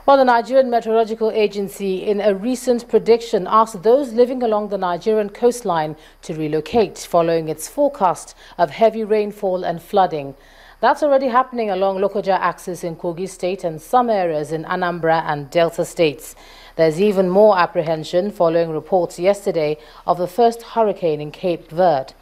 Well, the Nigerian Meteorological Agency, in a recent prediction, asked those living along the Nigerian coastline to relocate following its forecast of heavy rainfall and flooding. That's already happening along Lokoja axis in Kogi State and some areas in Anambra and Delta states. There's even more apprehension following reports yesterday of the first hurricane in Cape Verde.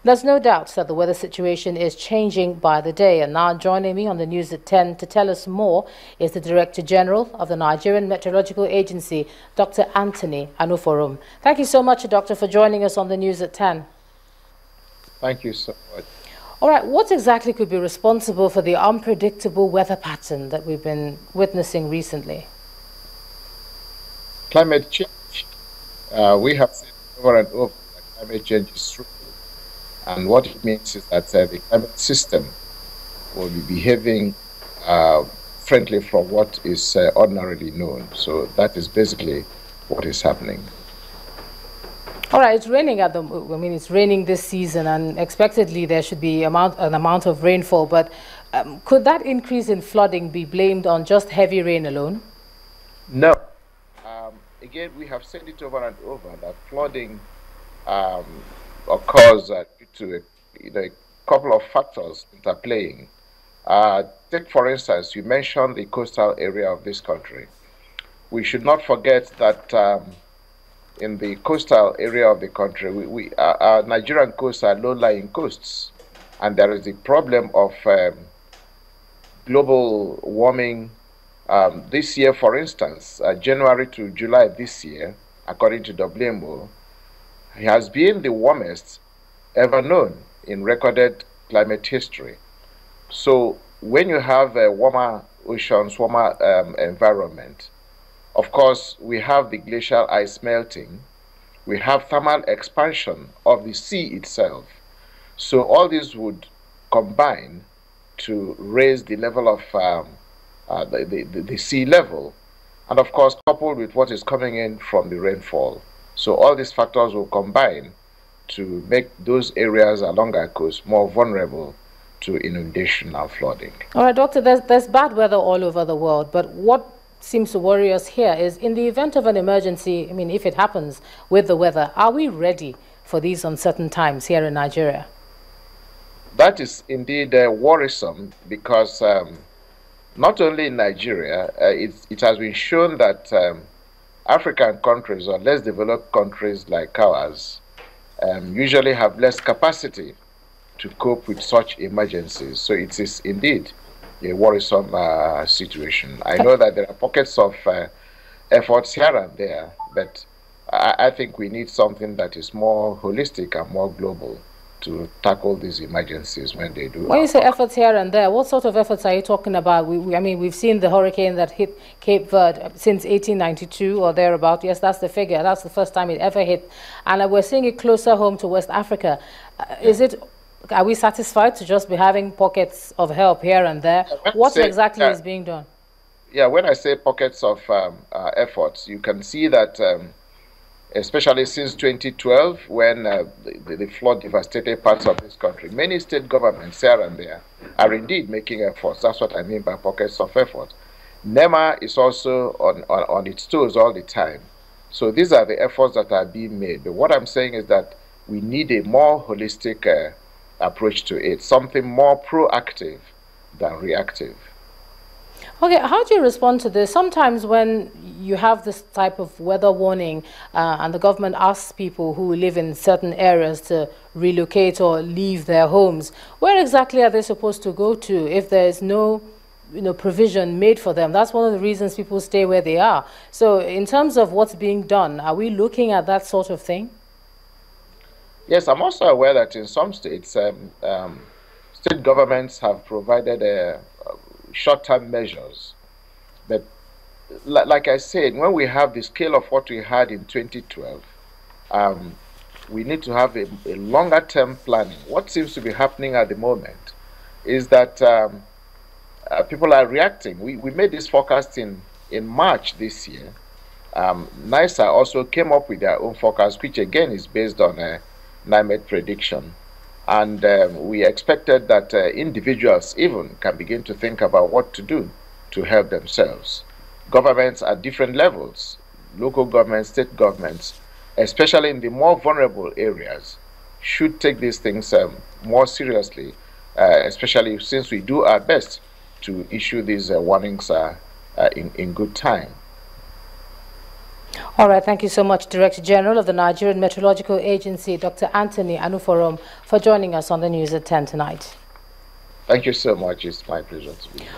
There's no doubt that the weather situation is changing by the day. And now joining me on the news at 10 to tell us more is the Director General of the Nigerian Meteorological Agency, Dr. Anthony Anuforum. Thank you so much, Doctor, for joining us on the news at 10. Thank you so much. All right, what exactly could be responsible for the unpredictable weather pattern that we've been witnessing recently? Climate change. We have said over and over that climate change is true. And what it means is that the climate system will be behaving differently from what is ordinarily known. So that is basically what is happening. All right, it's raining it's raining this season, and expectedly there should be an amount of rainfall. But could that increase in flooding be blamed on just heavy rain alone? No. Again, we have said it over and over that flooding occurs due to a couple of factors interplaying. Take, for instance, you mentioned the coastal area of this country. We should not forget that in the coastal area of the country, our Nigerian coasts are low-lying coasts, and there is the problem of global warming. This year, for instance, January to July this year, according to WMO, has been the warmest ever known in recorded climate history. So when you have a warmer oceans, warmer environment, of course, we have the glacial ice melting, we have thermal expansion of the sea itself. So all these would combine to raise the level of the sea level, and of course coupled with what is coming in from the rainfall. So all these factors will combine to make those areas along our coast more vulnerable to inundation and flooding. All right, Doctor, there's bad weather all over the world, but what seems to worry us here is in the event of an emergency, if it happens with the weather, are we ready for these uncertain times here in Nigeria? That is indeed worrisome because not only in Nigeria, it has been shown that African countries or less developed countries like ours usually have less capacity to cope with such emergencies. So it is indeed a worrisome situation. I know that there are pockets of efforts here and there, but I think we need something that is more holistic and more global to tackle these emergencies when they do. When you say efforts here and there, what sort of efforts are you talking about? We've seen the hurricane that hit Cape Verde since 1892 or thereabout. Yes, that's the figure. That's the first time it ever hit. And we're seeing it closer home to West Africa. Are we satisfied to just be having pockets of help here and there? What exactly is being done? Yeah, when I say pockets of efforts, you can see that especially since 2012, when the flood devastated parts of this country, many state governments here and there are indeed making efforts. That's what I mean by pockets of effort. NEMA is also on its toes all the time. So these are the efforts that are being made. But what I'm saying is that we need a more holistic approach to it, something more proactive than reactive. Okay, how do you respond to this? Sometimes when you have this type of weather warning and the government asks people who live in certain areas to relocate or leave their homes, where exactly are they supposed to go to if there is no provision made for them? That's one of the reasons people stay where they are. So in terms of what's being done, are we looking at that sort of thing? Yes, I'm also aware that in some states, state governments have provided short-term measures. But like I said, when we have the scale of what we had in 2012, we need to have a longer-term planning. What seems to be happening at the moment is that people are reacting. We made this forecast in March this year. NISA also came up with their own forecast, which again is based on a NIMET prediction. And we expected that individuals even can begin to think about what to do to help themselves. governments at different levels, local governments, state governments, especially in the more vulnerable areas, should take these things more seriously, especially since we do our best to issue these warnings in good time. All right, thank you so much, Director General of the Nigerian Meteorological Agency, Dr. Anthony Anuforom, for joining us on the News at 10 tonight. Thank you so much. It's my pleasure to be here.